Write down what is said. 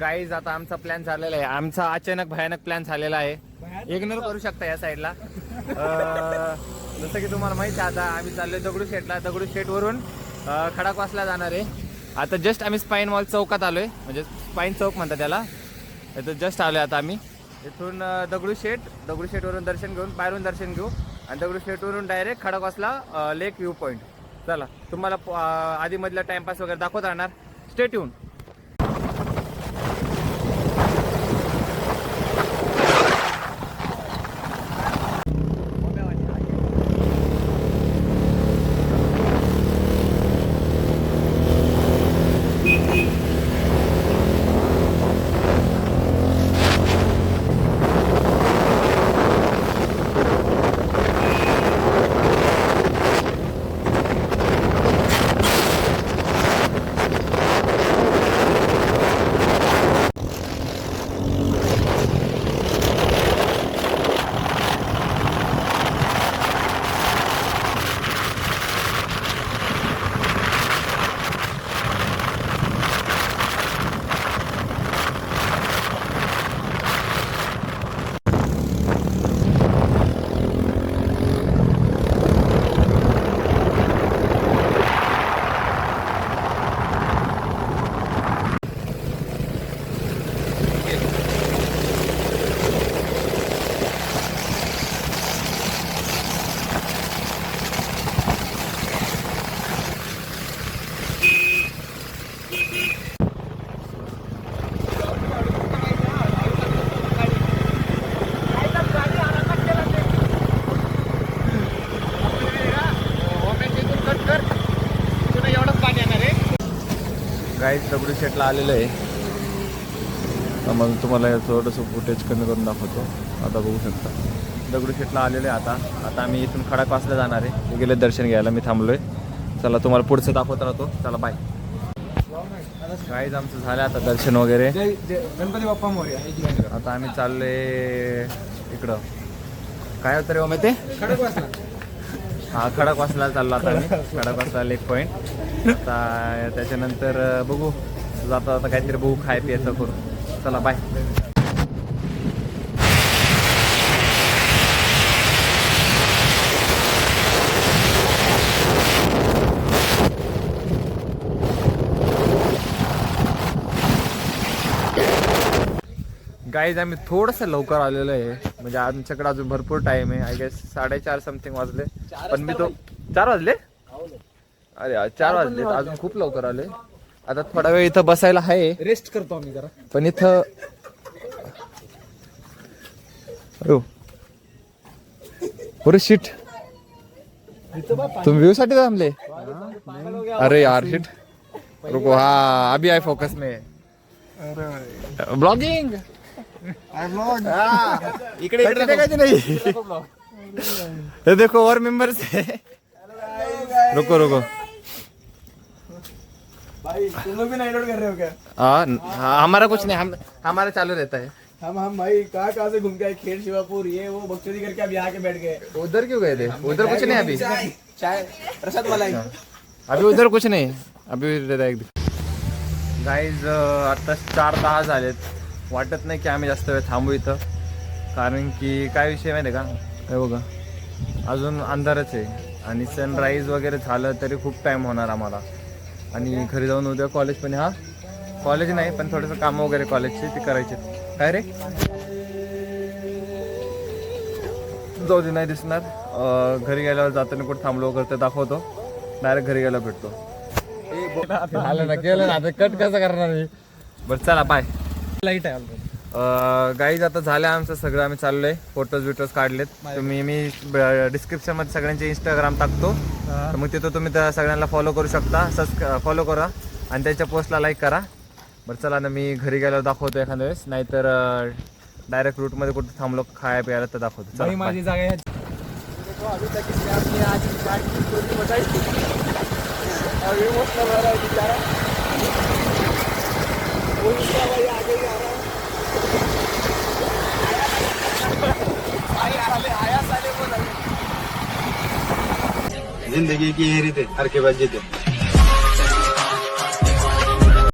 Guys आता आमचा plan झालेला आहे. आमचा अचानक भयानक प्लॅन झालेला आहे. इग्नोर करू शकता या साईडला. जसं की तुम्हाला माहिती आहे, आता आम्ही चाललोय दगडूशेठला. दगडूशेठवरून खडकवासला जाणार आहे. आता जस्ट आम्ही स्पाईन मॉल चौकात आलोय, म्हणजे स्पाईन चौक म्हणतात त्याला. इथं जस्ट आलोय आता आम्ही. इथून दगडूशेठवरून दर्शन घेऊन, बाहेरून दर्शन घेऊ आणि दगडूशेठवरून डायरेक्ट खडकवासला लेक व्ह्यू पॉईंट. चला तुम्हाला आधीमधला टाइमपास वगैरे दाखवत राहणार. Stay tune. गाईज दगडूशेठला आलेलं आहे. मग तुम्हाला थोडंसं फुटेज कमी करून दाखवतो. आता बघू शकता दगडूशेठला आलेलं आहे. आता आम्ही इथून खडकवासला जाणार आहे. ते गेले दर्शन घ्यायला, मी थांबलोय. चला तुम्हाला पुढचं दाखवत राहतो. चला बाय. गाईज आमचं झालं आता दर्शन वगैरे. गणपती बाप्पा मोरया. आता आम्ही चाललोय इकडं, काय होतं रे ओ ते खडकवासला. हा खडकवासला चाललो आता आम्ही. खडकवासला लेक पॉईंट. आता त्याच्यानंतर बघू जाता आता काहीतरी बघू, खाय प्यायचं करू. चला बाय. गाईज आम्ही थोडंसं लवकर आलेलो आहे, म्हणजे आमच्याकडे अजून भरपूर टाइम आहे. आय गेस 4:30 समथिंग वाजले. पण मी तो 4 वाजले. अरे 4 वाजले, अजून खूप लवकर आले. आता थोडा वेळ इथं बसायला आहे, रेस्ट करतो आम्ही जरा. पण इथं अरे शिट, तुम व्ह्यू साठी थांबले. अरे यार शिट, रुको. हा अभी आय फोकस में. ब्लॉगिंग इकडे नहीं. ये देखो और मेंबर्स है. रुको भाई तुम लोग भी नाइट आउट कर रहे हो क्या? हाँ हमारा कुछ नहीं, हमारा चालू रहता है. हम भाई कहाँ से घूम के आए. खेड़ शिवापुर ये वो बकचोदी करके अब यहाँ के बैठ गए. उधर क्यों गए थे? उधर कुछ नहीं अभी. चाय प्रसाद मलाई. अभी उधर कुछ नहीं, अभी गाईज आता 4:10 झालेत. वाटत नाही की आम्ही जास्त वेळ थांबू इथं, कारण की काय विषय माहिती आहे का, हे बघा अजून अंधारच आहे आणि सनराईज वगैरे झालं तरी खूप टाईम होणार आम्हाला. आणि घरी जाऊन उद्या कॉलेज पण, हा कॉलेज नाही पण थोडंसं काम वगैरे कॉलेजचे ते करायचे. काय रे जाऊ दे, नाही दिसणार. घरी गेल्यावर जाताना कुठं थांबलो वगैरे ते दाखवतो. डायरेक्ट घरी गेल्यावर भेटतो. झालं ना, केलं ना, आता कट कसं करणार मी. बरं चला बाय. लाईट आहे. गाईज आता झालं आमचं सगळं. आम्ही चाललोय, फोटोज काढलेत. मी डिस्क्रिप्शन मध्ये सगळ्यांचे इंस्टाग्राम टाकतो, तर मग तिथं तुम्ही त्या सगळ्यांना फॉलो करू शकता. फॉलो करा आणि त्याच्या पोस्टला लाईक करा. बरं चला ना, मी घरी गेल्यावर दाखवतो एखाद्या वेळेस, नाहीतर डायरेक्ट रूटमध्ये कुठं थांबलो खाया प्यायला तर दाखवतो. माझी जागा आहे. जिंदगी की ये रीत है, हर के बाद जीते.